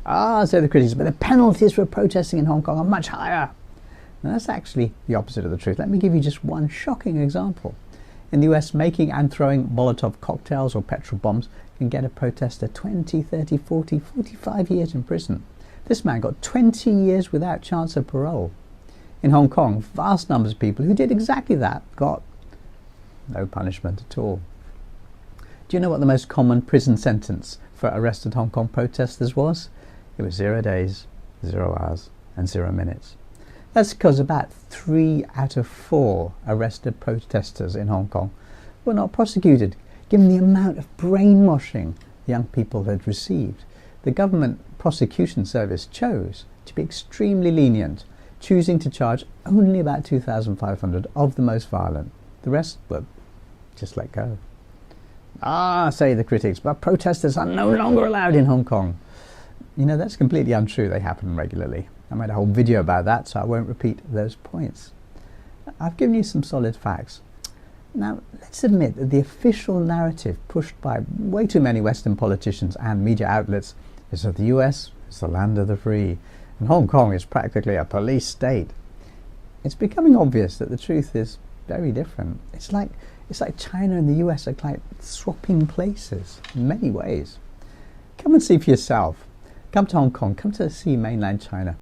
Ah, say the critics, but the penalties for protesting in Hong Kong are much higher. And that's actually the opposite of the truth. Let me give you just one shocking example. In the US, making and throwing Molotov cocktails or petrol bombs can get a protester 20, 30, 40, 45 years in prison. This man got 20 years without chance of parole. In Hong Kong, vast numbers of people who did exactly that got no punishment at all. Do you know what the most common prison sentence for arrested Hong Kong protesters was? It was 0 days, 0 hours, and 0 minutes. That's because about 3 out of 4 arrested protesters in Hong Kong were not prosecuted, given the amount of brainwashing young people had received. The government prosecution service chose to be extremely lenient, choosing to charge only about 2,500 of the most violent. The rest were just let go. Ah, say the critics, but protesters are no longer allowed in Hong Kong. You know, that's completely untrue. They happen regularly. I made a whole video about that, so I won't repeat those points. I've given you some solid facts. Now, let's admit that the official narrative pushed by way too many Western politicians and media outlets is that the US is the land of the free, and Hong Kong is practically a police state. It's becoming obvious that the truth is very different. It's like China and the US are like swapping places in many ways. Come and see for yourself. Come to Hong Kong, come to see mainland China.